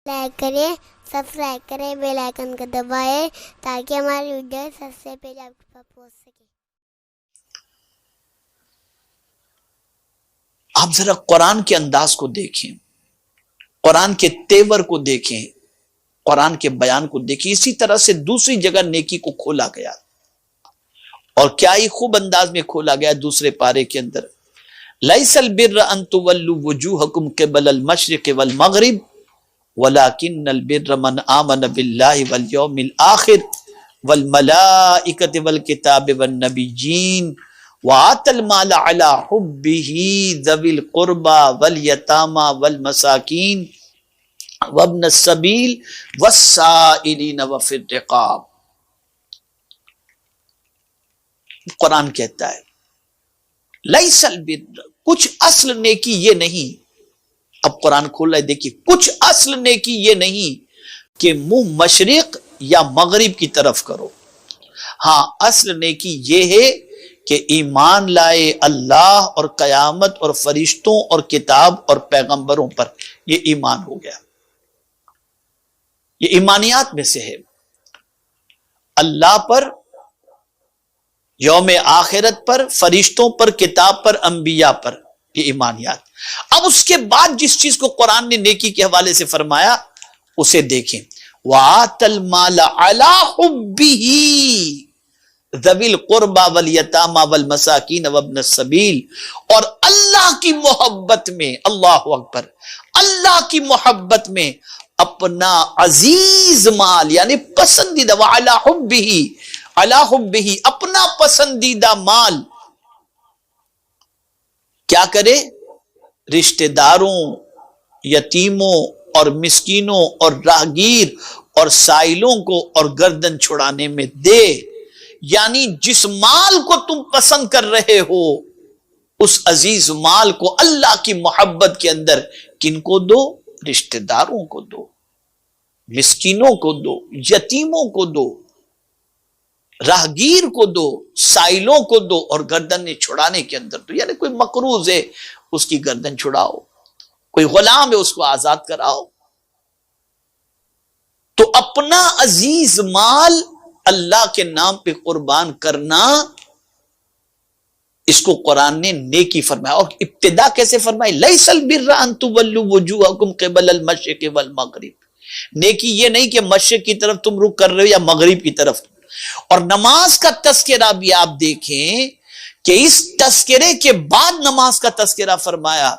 Like کریں، subscribe کریں، bell icon کو دبائیں تاکہ ہماری ویڈیو سب سے پہلے آپ کے پاس پہنچ سکے۔ آپ ذرا قرآن کے انداز کو دیکھیں، قرآن کے تیور کو دیکھیں، قرآن کے بیان کو دیکھیں۔ اسی طرح سے دوسری جگہ نیکی کو کھولا گیا، اور کیا ہی خوب انداز میں کھولا گیا دوسرے پارے کے اندر۔ لیس البر ان تولوا وجوہکم قبل المشرق والمغرب ولکن البر من آمن باللہ والیوم الآخر والملائکۃ والکتاب والنبیین وآتى المال على حبه ذوي القربى واليتامى والمساكين وابن السبيل والسائلين وفي الرقاب۔ قرآن کہتا ہے لیس البر، کچھ اصل نیکی یہ نہیں۔ اب قرآن کھول رہا ہے، دیکھیے، کچھ اصل نیکی یہ نہیں کہ منہ مشرق یا مغرب کی طرف کرو۔ ہاں، اصل نیکی یہ ہے کہ ایمان لائے اللہ اور قیامت اور فرشتوں اور کتاب اور پیغمبروں پر، یہ ایمان ہو گیا، یہ ایمانیات میں سے ہے۔ اللہ پر، یوم آخرت پر، فرشتوں پر، کتاب پر، انبیاء پر، یہ ایمانیات۔ اب اس کے بعد جس چیز کو قرآن نے نیکی کے حوالے سے فرمایا اسے دیکھیں، وَآتَى الْمَالَ عَلَى حُبِّهِ ذوی القربى والیتامى والمساکین وابن السبیل، اور اللہ کی محبت میں، اللہ اکبر، اللہ کی محبت میں اپنا عزیز مال یعنی پسندیدہ، وعلی حبہ، علی حبہ، اپنا پسندیدہ مال کیا کرے؟ رشتہ داروں، یتیموں اور مسکینوں اور راہگیر اور سائلوں کو اور گردن چھڑانے میں دے۔ یعنی جس مال کو تم پسند کر رہے ہو اس عزیز مال کو اللہ کی محبت کے اندر کن کو دو؟ رشتہ داروں کو دو، مسکینوں کو دو، یتیموں کو دو، راہگیر کو دو، سائلوں کو دو، اور گردن چھڑانے کے اندر دو۔ یعنی کوئی مقروض ہے اس کی گردن چھڑاؤ، کوئی غلام ہے اس کو آزاد کراؤ۔ تو اپنا عزیز مال اللہ کے نام پہ قربان کرنا، اس کو قرآن نے نیکی فرمایا۔ اور ابتدا کیسے فرمائی؟ لیس البر ان تولوا وجوہکم قبل المشرق والمغرب، نیکی یہ نہیں کہ مشرق کی طرف تم رخ کر رہے ہو یا مغرب کی طرف۔ اور نماز کا تذکرہ بھی آپ دیکھیں کہ اس تذکرے کے بعد نماز کا تذکرہ فرمایا،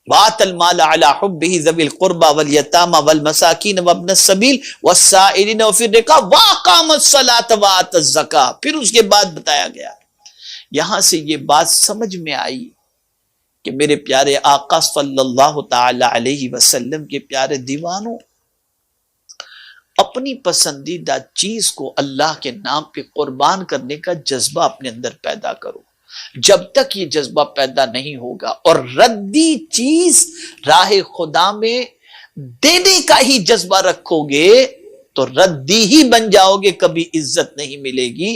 وَآتَى الْمَالَ عَلَى حُبِّهِ ذَوِي الْقُرْبَى وَالْيَتَامَى وَالْمَسَاكِينَ وَابْنَ السَّبِيلِ وَالسَّائِلِينَ وَفِي الرِّقَابِ وَأَقَامَ الصَّلَاةَ وَآتَى الزَّكَاةَ۔ پھر اس کے بعد بتایا گیا، یہاں سے یہ بات سمجھ میں آئی کہ میرے پیارے آقا صلی اللہ تعالی علیہ وسلم کے پیارے دیوانوں، اپنی پسندیدہ چیز کو اللہ کے نام پہ قربان کرنے کا جذبہ اپنے اندر پیدا کرو۔ جب تک یہ جذبہ پیدا نہیں ہوگا اور ردی چیز راہ خدا میں دینے کا ہی جذبہ رکھو گے تو ردی ہی بن جاؤ گے، کبھی عزت نہیں ملے گی۔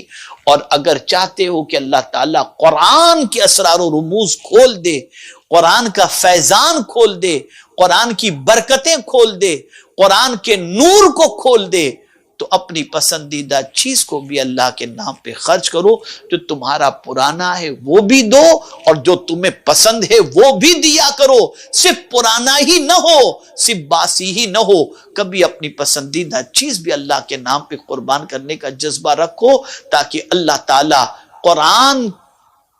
اور اگر چاہتے ہو کہ اللہ تعالیٰ قرآن کے اسرار و رموز کھول دے، قرآن کا فیضان کھول دے، قرآن کی برکتیں کھول دے، قرآن کے نور کو کھول دے، تو اپنی پسندیدہ چیز کو بھی اللہ کے نام پہ خرچ کرو۔ جو تمہارا پرانا ہے وہ بھی دو، اور جو تمہیں پسند ہے وہ بھی دیا کرو۔ صرف پرانا ہی نہ ہو، صرف باسی ہی نہ ہو، کبھی اپنی پسندیدہ چیز بھی اللہ کے نام پہ قربان کرنے کا جذبہ رکھو، تاکہ اللہ تعالیٰ قرآن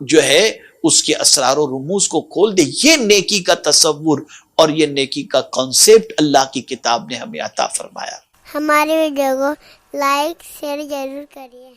جو ہے اس کے اسرار و رموز کو کھول دے۔ یہ نیکی کا تصور اور یہ نیکی کا کانسیپٹ اللہ کی کتاب نے ہمیں عطا فرمایا۔ ہماری ویڈیو کو لائک شیئر ضرور کریے۔